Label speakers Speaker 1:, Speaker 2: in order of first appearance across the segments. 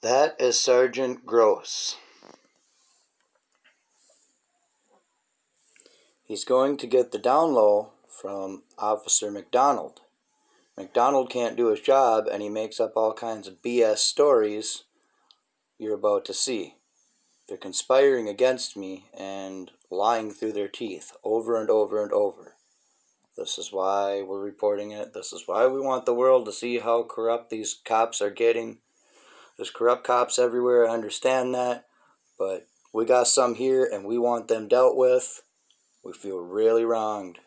Speaker 1: That is Sergeant Gross. He's going to get the down low from Officer McDonald. McDonald can't do his job, and he makes up all kinds of BS stories you're about to see. They're conspiring against me and lying through their teeth over and over and over. This is why we're reporting it. This is why we want the world to see how corrupt these cops are getting. There's corrupt cops everywhere, I understand that, but we got some here and we want them dealt with. We feel really wronged.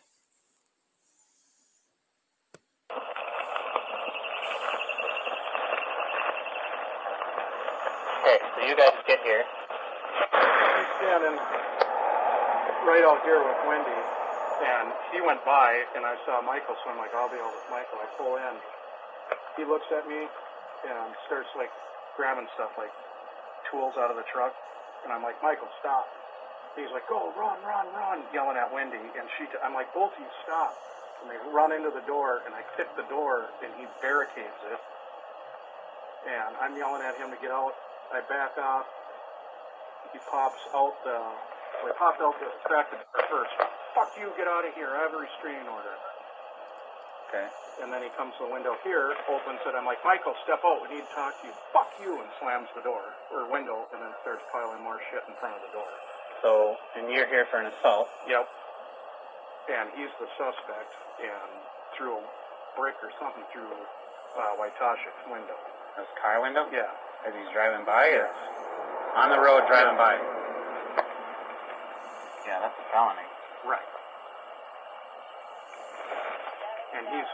Speaker 2: Okay, so you guys get here.
Speaker 3: He's standing right out here with Wendy, and he went by, and I saw Michael, so I'm like, I'll be over with Michael. I pull in. He looks at me and starts, like, grabbing stuff, like tools out of the truck, and I'm like, Michael, stop. He's like, go, run, run, run, yelling at Wendy, and I'm like, both of you stop. And they run into the door, and I kick the door, and he barricades it, and I'm yelling at him to get out. I back off. He pops out he popped out the tractor first. Fuck you, get out of here. I have a restraining order.
Speaker 2: Okay.
Speaker 3: And then he comes to the window here, opens it. I'm like, Michael, step out. We need to talk to you. Fuck you, and slams the door, or window, and then starts piling more shit in front of the door.
Speaker 2: So, and you're here for an assault.
Speaker 3: Yep. And he's the suspect, and threw a brick or something through Waitashik's window.
Speaker 2: His car window?
Speaker 3: Yeah.
Speaker 2: As he's driving by?
Speaker 3: Yes.
Speaker 2: On the road driving by? Yeah, that's a felony.
Speaker 3: Right. And he's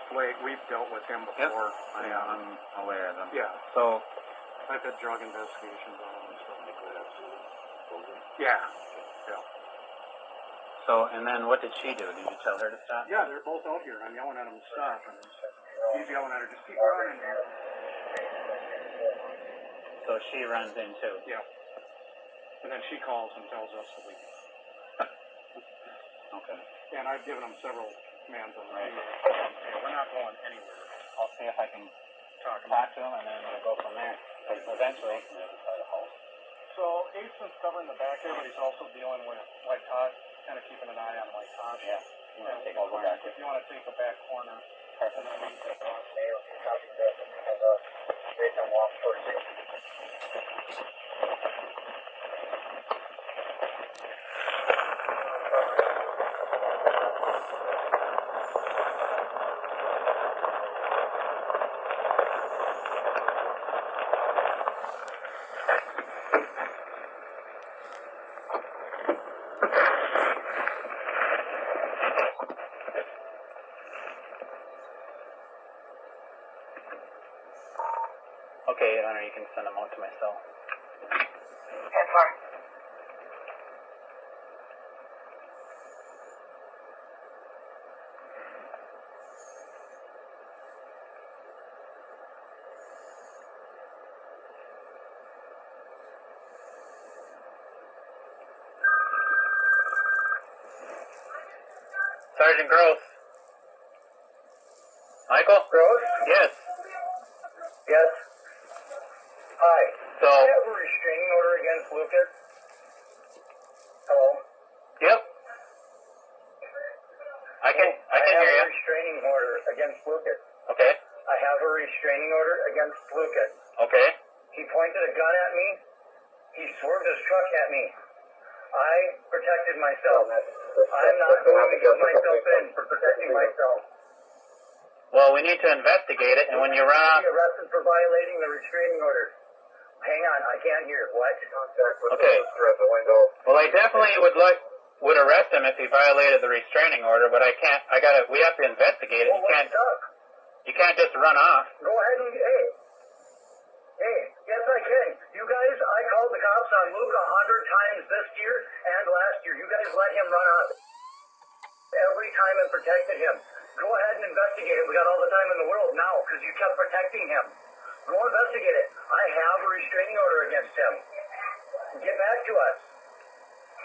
Speaker 3: we've dealt with him before.
Speaker 2: Yep. I'm aware of them.
Speaker 3: Yeah.
Speaker 2: So,
Speaker 3: I've had drug investigations on him and stuff like that. Yeah. Yeah.
Speaker 2: So, and then what did she do? Did you tell her to stop?
Speaker 3: Yeah, they're both out here. I'm yelling at him to stop, and he's yelling at her, just keep running.
Speaker 2: So she runs in too?
Speaker 3: Yeah. And then she calls and tells us to leave.
Speaker 2: Okay.
Speaker 3: And I've given him several commands on the radio. We're not going anywhere.
Speaker 2: I'll see if I can talk to him, and then we'll go from there. Because eventually,
Speaker 3: So Aiden's covering the back here, but he's also dealing with White Todd, kind of keeping an eye on White Todd.
Speaker 2: Yeah.
Speaker 3: If you want to take the back corner.
Speaker 2: Perfect. Okay, Your Honor, you can send them out to my cell.
Speaker 4: That's fine.
Speaker 2: Sergeant Gross. Michael?
Speaker 4: Gross?
Speaker 2: Yes.
Speaker 4: Yes. Hi.
Speaker 2: So,
Speaker 4: I have a restraining order against Lucas. Hello?
Speaker 2: yep. I can hear
Speaker 4: I have
Speaker 2: you.
Speaker 4: a restraining order against Lucas.
Speaker 2: Okay.
Speaker 4: I have a restraining order against Lucas.
Speaker 2: Okay.
Speaker 4: He pointed a gun at me. He swerved his truck at me. I protected myself. I'm not going to give myself in for protecting myself.
Speaker 2: Well, we need to investigate it, and when you run off...
Speaker 4: Be arrested for violating the restraining order. Hang on, I can't hear. What?
Speaker 2: Okay. Well, I definitely would arrest him if he violated the restraining order, but we have to investigate it.
Speaker 4: Well, what's up?
Speaker 2: You can't just run off.
Speaker 4: Go ahead and, hey, yes I can. You guys, I called the cops on Luke 100 times this year and last year. You guys let him run off every time and protected him. Go ahead and investigate it. We got all the time in the world now because you kept protecting him. Go investigate it. I have a restraining order against him. Get back to us.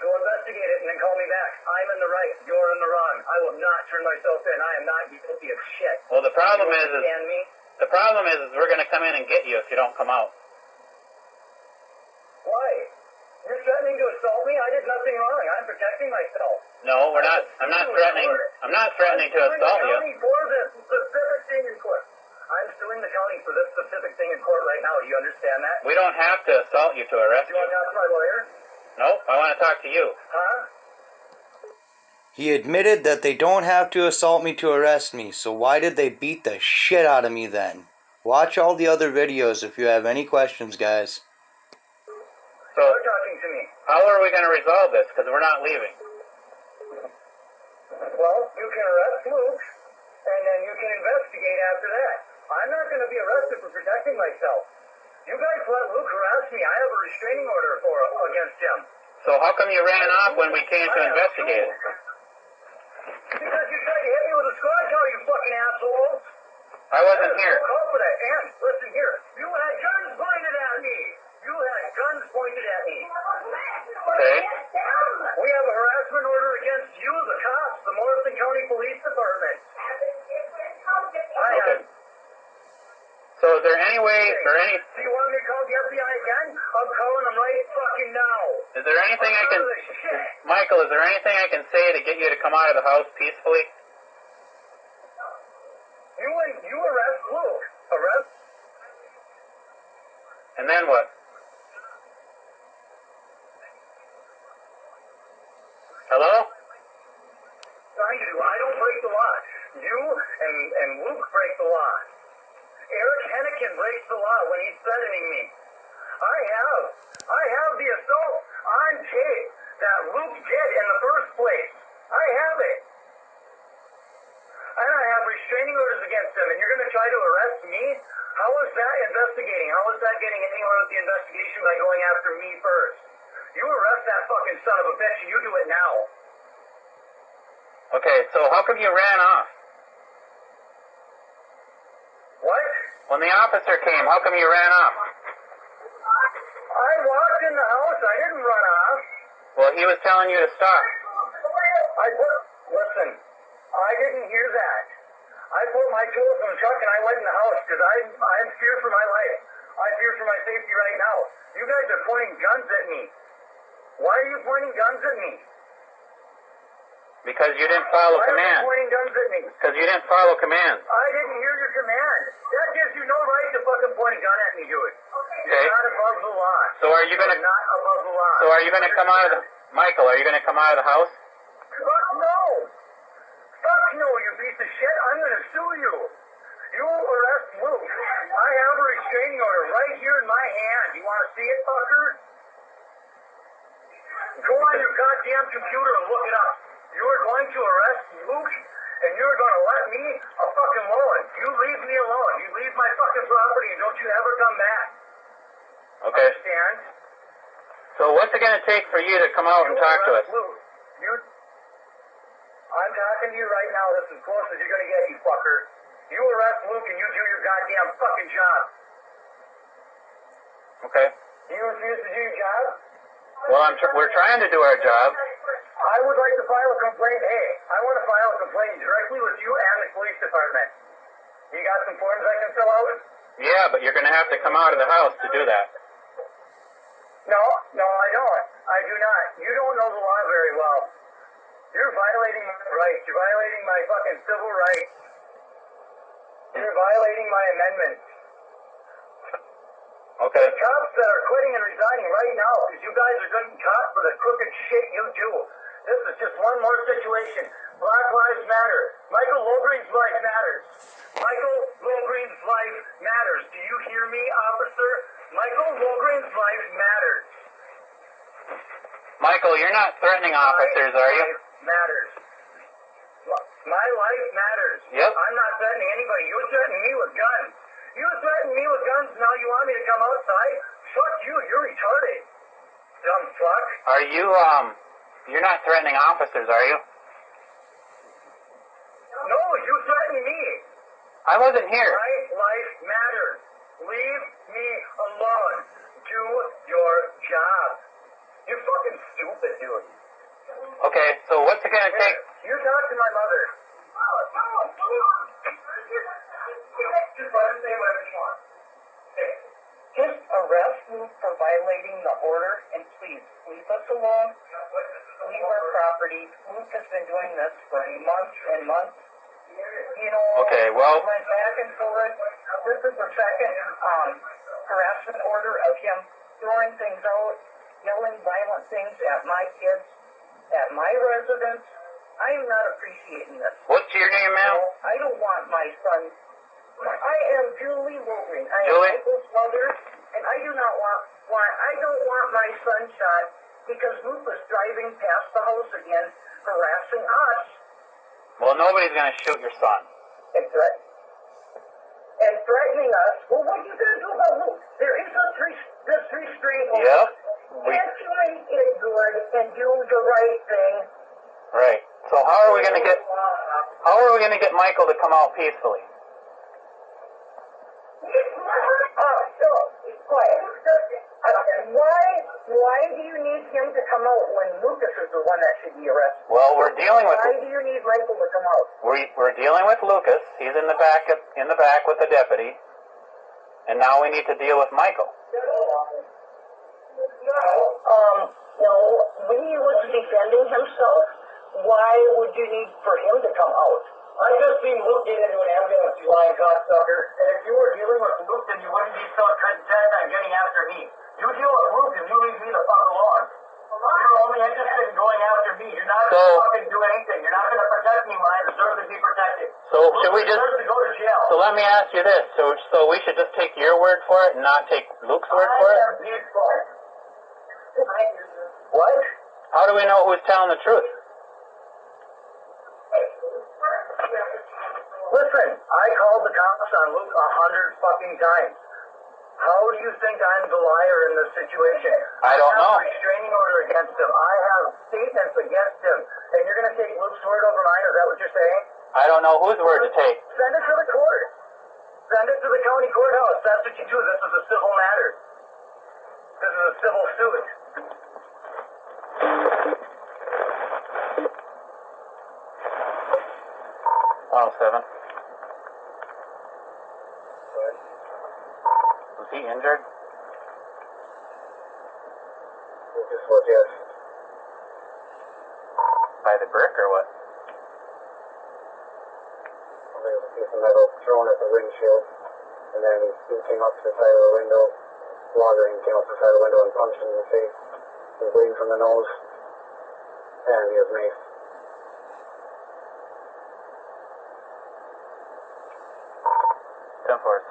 Speaker 4: Go investigate it and then call me back. I'm in the right. You're in the wrong. I will not turn myself in. I am not guilty of shit.
Speaker 2: Well, the problem
Speaker 4: you
Speaker 2: is
Speaker 4: understand me?
Speaker 2: we're going to come in and get you if you don't come out.
Speaker 4: You're threatening to assault me? I did nothing wrong. I'm protecting myself.
Speaker 2: No, we're not. I'm not threatening. I'm not threatening to assault you.
Speaker 4: I'm suing the county for this specific thing in court. I'm suing the county for this specific thing in court right now. Do you understand that?
Speaker 2: We don't have to assault you to arrest
Speaker 4: Do you
Speaker 2: you.
Speaker 4: want to talk to my lawyer?
Speaker 2: Nope, I want to talk to you.
Speaker 4: Huh?
Speaker 1: He admitted that they don't have to assault me to arrest me, so why did they beat the shit out of me then? Watch all the other videos if you have any questions, guys.
Speaker 2: So,
Speaker 4: You're talking to me.
Speaker 2: how are we going to resolve this? Because we're not leaving.
Speaker 4: Well, you can arrest Luke, and then you can investigate after that. I'm not going to be arrested for protecting myself. You guys let Luke harass me. I have a restraining order against him.
Speaker 2: So how come you ran off when we came to investigate?
Speaker 4: Because you tried to hit me with a squad car, you fucking assholes.
Speaker 2: I wasn't here.
Speaker 4: Call for that. And listen here, you had guns pointed at me. You had guns pointed at me.
Speaker 2: Okay.
Speaker 4: We have a harassment order against you, the cops, the Morrison County Police Department.
Speaker 2: Okay. So is there any way, or any...
Speaker 4: Do you want me to call the FBI again? I'm calling them right fucking now.
Speaker 2: Is there anything I can...
Speaker 4: Shit.
Speaker 2: Michael, is there anything I can say to get you to come out of the house peacefully?
Speaker 4: You arrest Luke. Arrest?
Speaker 2: And then what? Hello?
Speaker 4: I don't break the law. You and Luke break the law. Eric Hennigan breaks the law when he's threatening me. I have the assault on tape that Luke did in the first place. I have it. And I have restraining orders against him, and you're going to try to arrest me? How is that investigating? How is that getting anywhere with the investigation by going after me first? You arrest that fucking son of a bitch, and you do it now.
Speaker 2: Okay, so how come you ran off?
Speaker 4: What?
Speaker 2: When the officer came, how come you ran off?
Speaker 4: I walked in the house. I didn't run off.
Speaker 2: Well, he was telling you to stop.
Speaker 4: Listen, I didn't hear that. I put my tools in the truck and I went in the house because I'm fear for my life. I fear for my safety right now. You guys are pointing guns at me. Why are you pointing guns at me?
Speaker 2: Because you didn't follow
Speaker 4: Why are you
Speaker 2: command.
Speaker 4: pointing guns at me?
Speaker 2: Because you didn't follow command.
Speaker 4: I didn't hear your command. That gives you no right to fucking point a gun at me, dude.
Speaker 2: Okay.
Speaker 4: You're not above the law.
Speaker 2: So are you gonna?
Speaker 4: You're not above the law.
Speaker 2: So are you gonna come out of the? Michael, are you gonna come out of the house?
Speaker 4: Fuck no! Fuck no, you piece of shit! I'm gonna sue you. You arrest Luke. I have a restraining order right here in my hand. You want to see it, fucker? Go on your goddamn computer and look it up. You are going to arrest Luke, and you're going to let me a fucking loan. You leave me alone. You leave my fucking property, and don't you ever come back.
Speaker 2: Okay.
Speaker 4: Understand?
Speaker 2: So what's it gonna take for you to come out and talk to us?
Speaker 4: Luke. I'm talking to you right now. This is as close as you're going to get, you fucker. You arrest Luke and you do your goddamn fucking job.
Speaker 2: Okay.
Speaker 4: You refuse to do your job?
Speaker 2: Well, we're trying to do our job.
Speaker 4: I would like to file a complaint. Hey, I want to file a complaint directly with you and the police department. You got some forms I can fill out?
Speaker 2: Yeah, but you're gonna have to come out of the house to do that.
Speaker 4: No, I don't. I do not. You don't know the law very well. You're violating my rights. You're violating my fucking civil rights. You're violating my amendments.
Speaker 2: Okay.
Speaker 4: The cops that are quitting and resigning right now because you guys are getting caught for the crooked shit you do. This is just one more situation. Black Lives Matter. Michael Logreen's life matters. Michael Logreen's life matters. Do you hear me, officer? Michael Logreen's life matters.
Speaker 2: Michael, you're not threatening officers, are you?
Speaker 4: My life matters. My life matters.
Speaker 2: Yep.
Speaker 4: I'm not threatening anybody. You're threatening me with guns. You threaten me with guns, now you want me to come outside? Fuck you, you're retarded. Dumb fuck.
Speaker 2: Are you, you're not threatening officers, are you?
Speaker 4: No, you threaten me.
Speaker 2: I wasn't here.
Speaker 4: My life matters. Leave me alone. Do your job. You're fucking stupid, dude.
Speaker 2: Okay, so what's it gonna take?
Speaker 4: You talk to my mother. Just let her say whatever she wants. Just arrest for violating the order, and please, leave us alone. Leave our property. Luke has been doing this for months and months. You know,
Speaker 2: Okay, well,
Speaker 4: went back and forth. This is the second harassment order of him throwing things out, yelling violent things at my kids, at my residence. I am not appreciating this.
Speaker 2: what's your name, ma'am?
Speaker 4: I don't want my son. I am Julie Wolverine. I am
Speaker 2: Julie?
Speaker 4: Michael's mother, and I do not want my son shot because Luke was driving past the house again, harassing us
Speaker 2: Well, nobody's going to shoot your son.
Speaker 4: and threatening us. Well, what are you going to do about Luke? There is this restraining order.
Speaker 2: Yep.
Speaker 4: Can't you make it good and do the right thing?
Speaker 2: Right. So how are we going to get Michael to come out peacefully?
Speaker 4: Why do you need him to come out when Lucas is the one that should be arrested?
Speaker 2: Well, we're dealing with
Speaker 4: Why do you need Michael to come out?
Speaker 2: we're dealing with Lucas. He's in the back with the deputy, and now we need to deal with Michael.
Speaker 4: No, when he was defending himself, why would you need for him to come out? I just seen Luke get into an ambulance, you lying cocksucker. And if you were dealing with Luke, then you wouldn't be so content on getting after me. You deal with Luke and you leave me the fuck alone. You're only interested in going after me. You're not going to fucking do anything. You're not going to protect me when I deserve to be protected.
Speaker 2: So should we just?
Speaker 4: Luke deserves to go to jail.
Speaker 2: So let me ask you this: so we should just take your word for it and not take Luke's word for it?
Speaker 4: What?
Speaker 2: How do we know who's telling the truth?
Speaker 4: Listen, I called the cops on Luke 100 fucking times. How do you think I'm the liar in this situation?
Speaker 2: I don't know.
Speaker 4: I have a restraining order against him. I have statements against him. And you're going to take Luke's word over mine? Is that what you're saying?
Speaker 2: I don't know whose word to take.
Speaker 4: Send it to the court. Send it to the county courthouse. That's what you do. This is a civil matter. This is a civil suit.
Speaker 2: 107. Was he injured?
Speaker 4: Lucas was, yes.
Speaker 2: By the brick or what?
Speaker 4: There was a piece of metal thrown at the windshield, and then he came up to the side of the window. Loggering came up to the side of the window and punched him in the face. He was bleeding from the nose, and he was maced.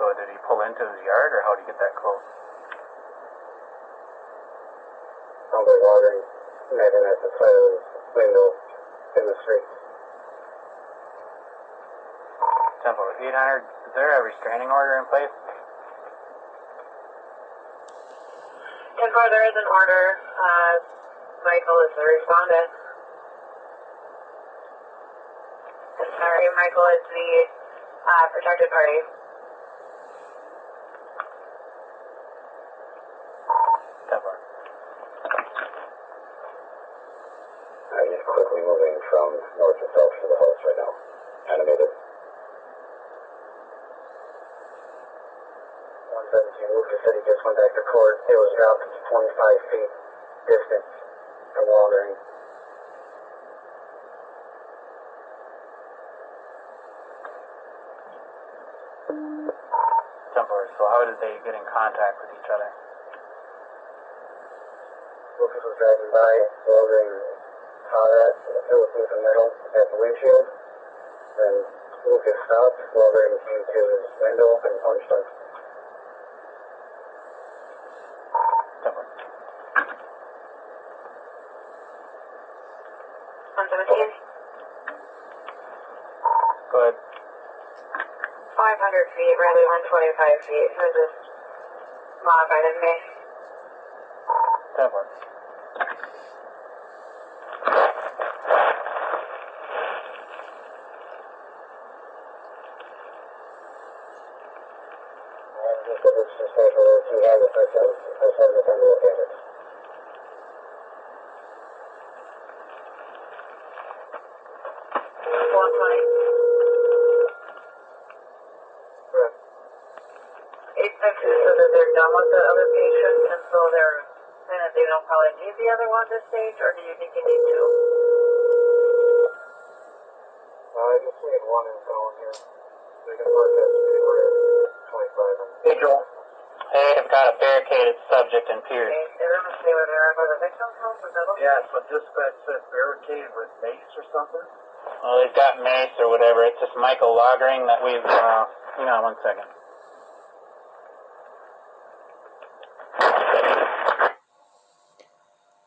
Speaker 2: So did he pull into his yard, or how did he get that close?
Speaker 4: Sounds like loggering met him at the side of his window in the street.
Speaker 2: 800, is there a restraining order in place?
Speaker 5: 10-4, there is an order. Michael is the respondent. Sorry, Michael is the protected party.
Speaker 2: 10-4.
Speaker 4: I'm just quickly moving from north to south to the house right now. Animated. 117, Lucas said he just went back to court. It was dropped to 25 feet distance from loggering.
Speaker 2: So how did they get in contact with each other?
Speaker 4: Lucas was driving by, loggering saw that it was moving metal at the windshield. Then Lucas stopped, loggering came to his window and punched him.
Speaker 5: 117.
Speaker 2: Go ahead.
Speaker 5: 500 feet rather than 25 feet. So just modified in me.
Speaker 2: 10-4.
Speaker 5: actually said that they're done with the other patient, and so they don't probably need the other one at this stage, or do you think you need two?
Speaker 3: I just need one in town here. They can mark that speed rate 25.
Speaker 2: Hey, Joel. Hey, I've got a barricaded subject in Pierce.
Speaker 5: Okay, they're going to stay where they are by the victim's house, is that okay?
Speaker 3: Yeah, so dispatch said barricade with mace or something?
Speaker 2: Well, he's got mace or whatever. It's just Michael Lagering that we've, hang on 1 second.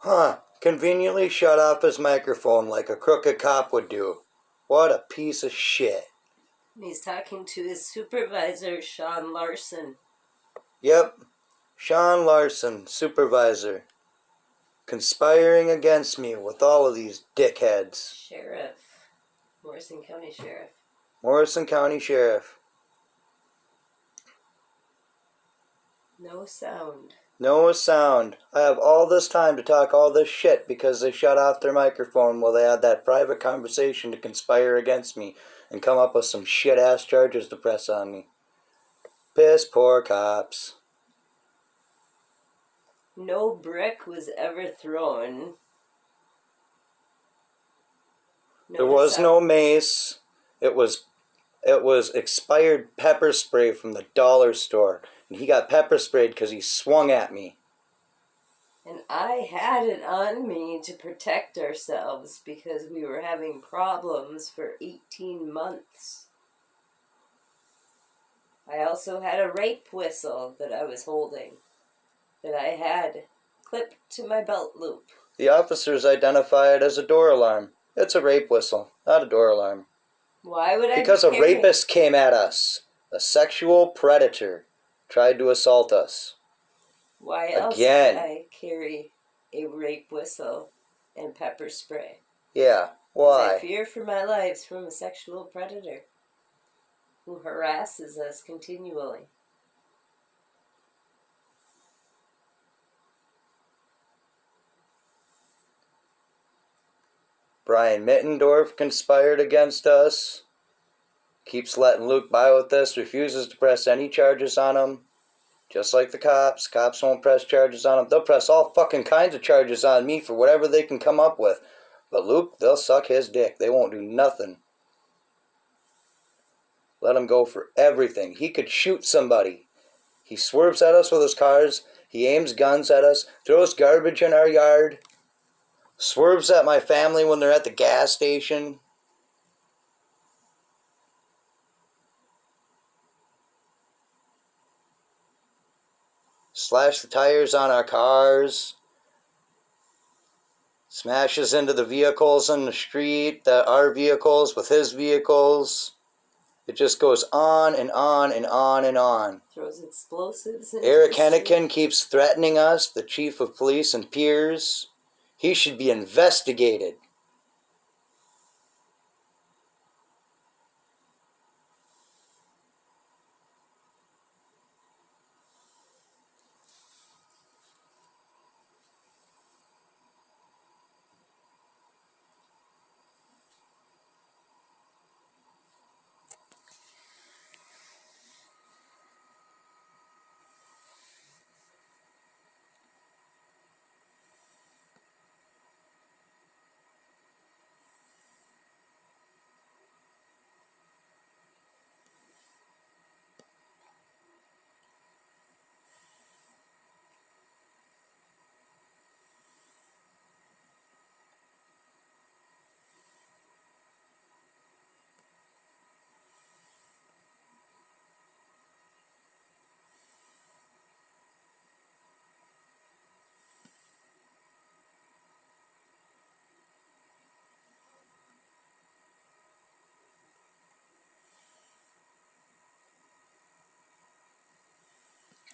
Speaker 1: Huh. Conveniently shut off his microphone like a crooked cop would do. What a piece of shit.
Speaker 6: He's talking to his supervisor, Sean Larson.
Speaker 1: Yep. Sean Larson, supervisor. Conspiring against me with all of these dickheads.
Speaker 6: Sheriff. Morrison County Sheriff.
Speaker 1: Morrison County Sheriff.
Speaker 6: No sound.
Speaker 1: No sound. I have all this time to talk all this shit because they shut off their microphone while they had that private conversation to conspire against me and come up with some shit-ass charges to press on me. Piss poor cops.
Speaker 6: No brick was ever thrown.
Speaker 1: There was no mace. It was expired pepper spray from the dollar store. And he got pepper sprayed because he swung at me.
Speaker 6: And I had it on me to protect ourselves because we were having problems for 18 months. I also had a rape whistle that I was holding, that I had clipped to my belt loop.
Speaker 1: The officers identify it as a door alarm. It's a rape whistle, not a door alarm.
Speaker 6: Why would I
Speaker 1: Because a rapist came at us. A sexual predator tried to assault us.
Speaker 6: Why else
Speaker 1: Again.
Speaker 6: would I carry a rape whistle and pepper spray?
Speaker 1: Yeah,
Speaker 6: 'Cause
Speaker 1: why?
Speaker 6: I fear for my life from a sexual predator who harasses us continually.
Speaker 1: Brian Mittendorf conspired against us. Keeps letting Luke by with this, refuses to press any charges on him. Just like the cops. Cops won't press charges on him. They'll press all fucking kinds of charges on me for whatever they can come up with. But Luke, they'll suck his dick. They won't do nothing. Let him go for everything. He could shoot somebody. He swerves at us with his cars. He aims guns at us. Throws garbage in our yard. Swerves at my family when they're at the gas station. Slash the tires on our cars. Smashes into the vehicles in the street, our vehicles with his vehicles. It just goes on and on and on and on.
Speaker 6: Throws explosives into
Speaker 1: Eric
Speaker 6: the street.
Speaker 1: Hennigan keeps threatening us, the chief of police in Piers. He should be investigated.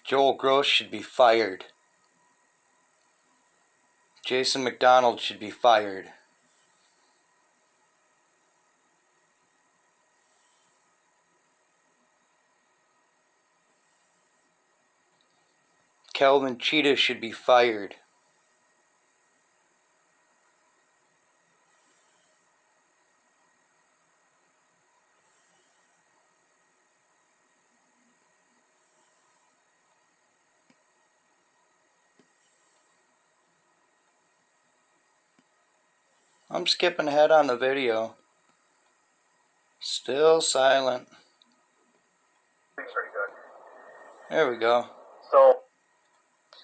Speaker 1: Joel Gross should be fired. Jason McDonald should be fired. Calvin Cheetah should be fired. I'm skipping ahead on the video. Still silent.
Speaker 4: Pretty good.
Speaker 1: There we go.
Speaker 2: So,
Speaker 4: In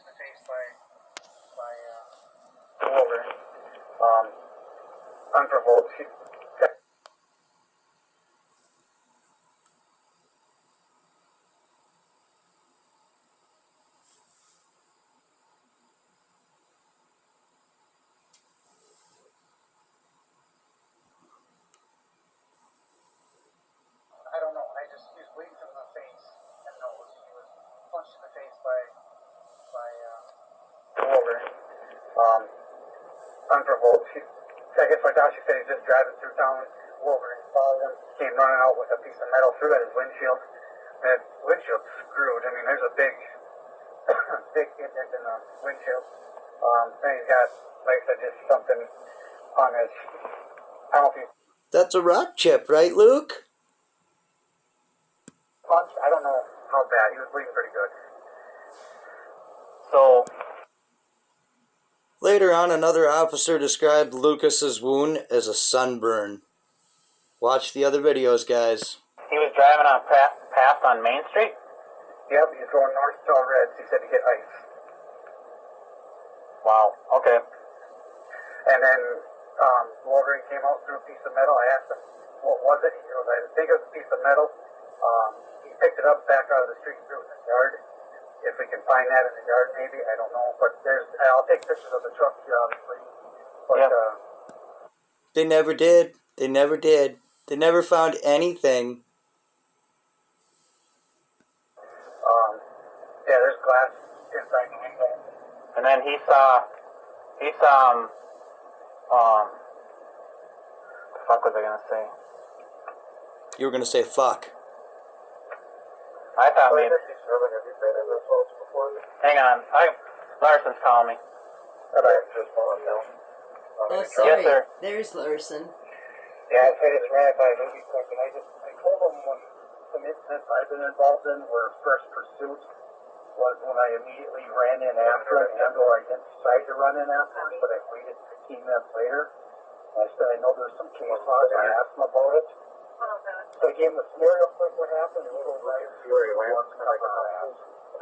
Speaker 4: the face by Wolverine. Unprovoked. I don't know. He was bleeding from the face and nose. He was punched in the face by Wolverine. Unprovoked. I guess like Dashi said, he's just driving through town. Wolverine followed him, came running out with a piece of metal, threw at his windshield. And his windshield's screwed. I mean, there's a big indent in the windshield. And he's got, like I said, just something on his, I don't know if he
Speaker 1: That's a rock chip, right, Luke?
Speaker 4: punched. I don't know how bad. He was bleeding pretty good.
Speaker 2: so
Speaker 1: Later on, another officer described Lucas's wound as a sunburn. Watch the other videos, guys.
Speaker 2: he was driving on past on Main Street?
Speaker 4: Yep, he's going north to Reds. He said to get ice.
Speaker 2: Wow, okay.
Speaker 4: And then Wolverine came out through a piece of metal. I asked him, what was it? He goes, I think it was a piece of metal. He picked it up back out of the street, threw it in the yard. If we can find that in the yard, maybe, I don't know. But I'll take pictures of the truck here, obviously. But,
Speaker 2: Yep.
Speaker 1: They never did. They never did. They never found anything.
Speaker 4: Yeah, there's glass inside the window.
Speaker 2: And then he saw what the fuck was I gonna say?
Speaker 1: You were going to say fuck.
Speaker 2: I thought maybe,
Speaker 4: Have you been in this house before?
Speaker 2: hang on, Larson's calling me.
Speaker 4: That I just fallen down.
Speaker 6: Oh, sorry.
Speaker 2: Yes, sir.
Speaker 6: There's Larson.
Speaker 4: Yeah, I said it's ran by a movie quick, and I told him when some incidents I've been involved in where first pursuit was when I immediately ran in after it, and or I didn't decide to run in after it, but I waited 15 minutes later. And I said I know there's some case laws, and I asked him about it. So I gave him the scenario quick what happened, and little right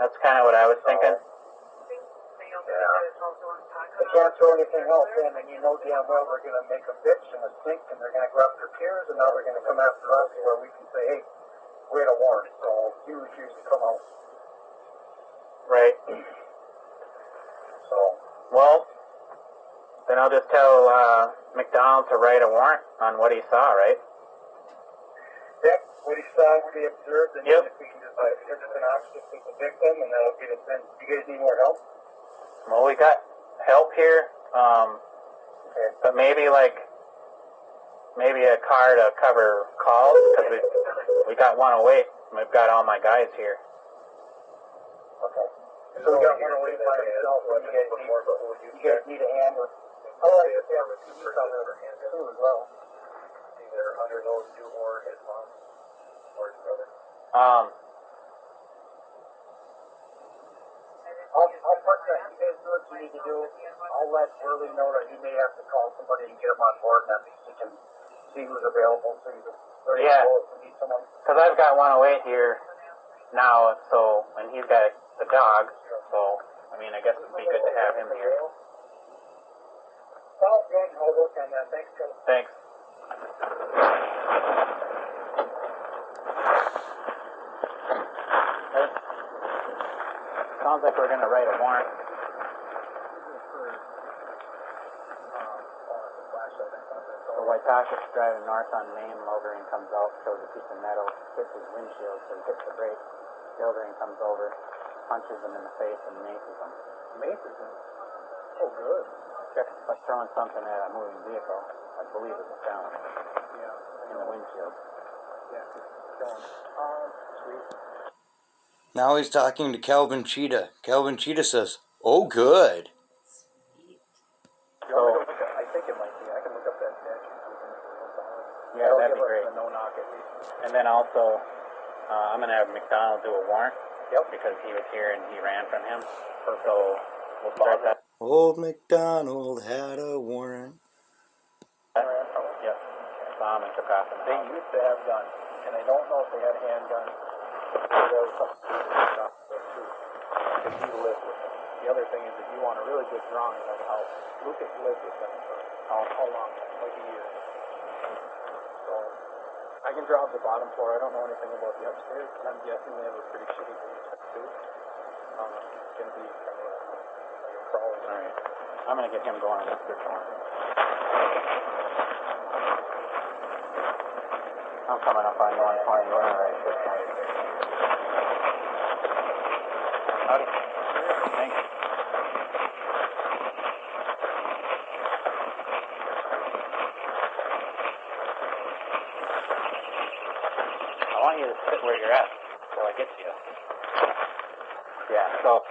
Speaker 2: That's kind of what I was thinking.
Speaker 4: They can't throw anything else in, and you know damn well they're going to make a bitch and a stink, and they're going to go after peers, and now they're going to come after us where we can say, hey, we had a warrant, so you refuse to come out.
Speaker 2: Right.
Speaker 4: So,
Speaker 2: Well, then I'll just tell McDonald to write a warrant on what he saw, right?
Speaker 4: yeah, what he saw, what he observed, and
Speaker 2: Yep.
Speaker 4: then if we can decide if there's an option with the victim, and that'll get it then. You guys need more help?
Speaker 2: Well, we got help here,
Speaker 4: Okay.
Speaker 2: but maybe a car to cover calls, because we got 108. We've got all my guys here.
Speaker 4: Okay. So we got one away by himself, but you guys need a hand with, oh, I guess, yeah, with two as well. Either under those two or his mom or his brother. I'll put that, you guys do what you need to do. I'll let Burley know that he may have to call somebody and get him on board, and at least he can see who's available, so he's ready
Speaker 2: Yeah.
Speaker 4: to go if we need someone.
Speaker 2: Because I've got 108 here now, so, and he's got the dog, so, I mean, I guess it'd be good to have him here.
Speaker 4: Sounds good, I'll work on that, thanks, Joe.
Speaker 2: Thanks. Sounds like we're going to write a warrant. So Waitakis driving north on Main, Wolverine comes out, shows a piece of metal, hits his windshield, so he hits the brake. Wolverine comes over, punches him in the face, and maces him.
Speaker 4: Maces him? Oh, good.
Speaker 2: Check by throwing something at a moving vehicle. I believe it was down in the windshield.
Speaker 4: Sweet.
Speaker 1: Now he's talking to Calvin Cheetah. Calvin Cheetah says, oh, good.
Speaker 2: So,
Speaker 4: I think it might be. I can look up that statute.
Speaker 2: yeah, that'd be great.
Speaker 4: A no knock at least.
Speaker 2: And then also, I'm going to have McDonald do a warrant.
Speaker 4: Yep.
Speaker 2: Because he was here and he ran from him. So we'll start that.
Speaker 1: Old MacDonald had a warrant.
Speaker 2: saw them and took off in the house. They used to have guns, and I don't know if they had handguns. There was something stuff there too. Because he lived with them. The other thing is, if you want a really good drawing of the house, Lucas lived with them for how long? Like a year. So I can draw the bottom floor. I don't know anything about the upstairs, and I'm guessing they have a pretty shitty basement too. It's gonna be kind of like a crawler. All right. I'm gonna get him going on this third floor. I'm coming up on 120. You're all right. Howdy. Thanks. I want you to sit where you're at until I get to you. Yeah, so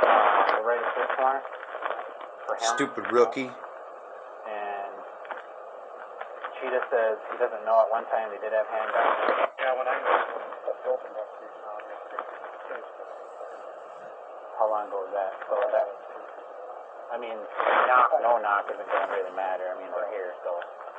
Speaker 2: we're ready to search warrant for him.
Speaker 1: Stupid rookie.
Speaker 2: And Cheetah says he doesn't know at one time they did have handguns.
Speaker 3: Yeah, when I opened up the
Speaker 2: How long ago was that? So that, I mean, no knock isn't going to really matter. I mean, we're here, so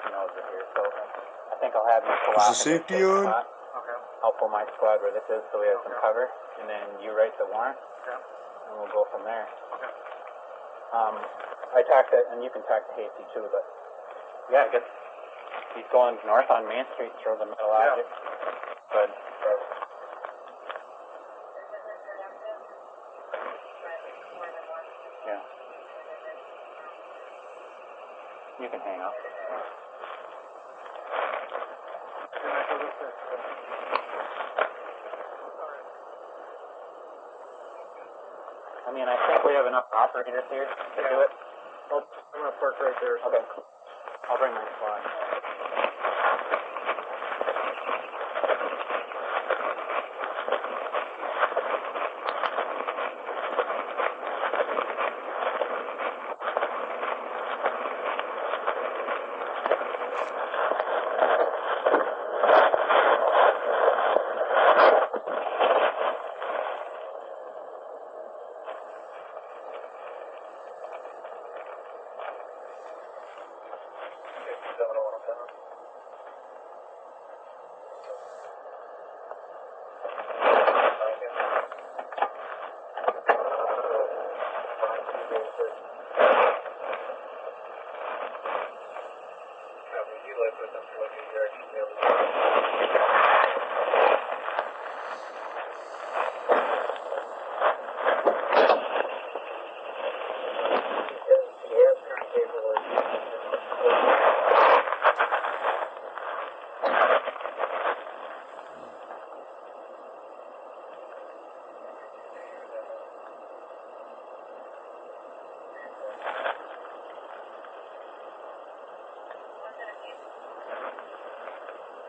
Speaker 2: he knows we're here. So I think I'll have you pull
Speaker 1: Is
Speaker 2: off.
Speaker 1: the safety on?
Speaker 3: Okay.
Speaker 2: I'll pull my squad where this is so we have some cover, and then you write the warrant,
Speaker 3: Okay.
Speaker 2: and we'll go from there.
Speaker 3: Okay.
Speaker 2: I talked to, and you can talk to Hasty too, but yeah, I guess he's going north on Main Street, throw the metal object. But yeah, you can hang up. I mean, I think we have enough operators here to do it.
Speaker 3: I'm gonna park right there.
Speaker 2: Okay. I'll bring my squad.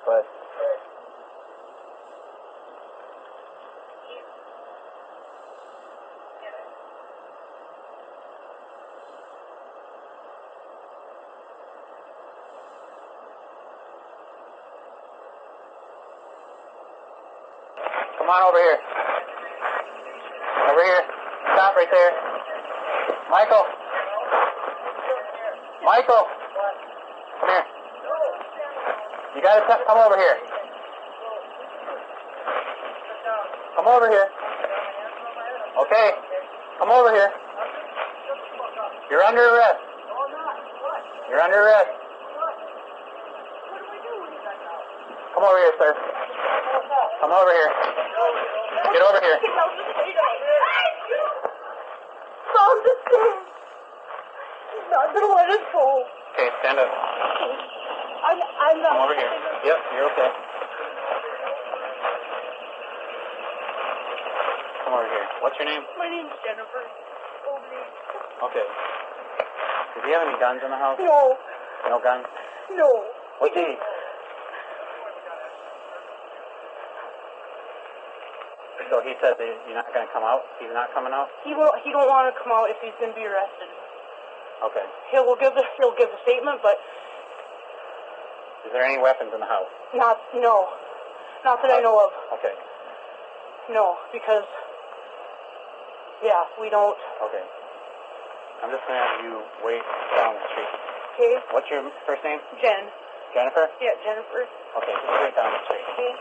Speaker 2: But come on over here. Over here. Stop right there. Michael. Michael. Come here. You gotta come over here. Come over here. Okay. Come over here. You're under arrest. You're under arrest. Come over here, sir. Come over here. Get over here.
Speaker 5: Mom, just he's not gonna let us go.
Speaker 2: Okay, stand up.
Speaker 5: I'm not.
Speaker 2: Come over here. Yep, you're okay. Come over here. What's your name?
Speaker 5: My name's Jennifer.
Speaker 2: Okay. Does he have any guns in the house?
Speaker 5: No.
Speaker 2: No guns?
Speaker 5: No.
Speaker 2: What's he? So he said that you're not going to come out? He's not coming out?
Speaker 5: He don't want to come out if he's going to be arrested.
Speaker 2: Okay.
Speaker 5: He'll give a statement, but
Speaker 2: Is there any weapons in the house?
Speaker 5: not that I know of.
Speaker 2: Okay.
Speaker 5: No, because we don't.
Speaker 2: Okay. I'm just going to have you wait down the street.
Speaker 5: Okay,
Speaker 2: What's your first name?
Speaker 5: Jen.
Speaker 2: Jennifer?
Speaker 5: Yeah, Jennifer.
Speaker 2: Okay, just wait down the street.
Speaker 5: Okay.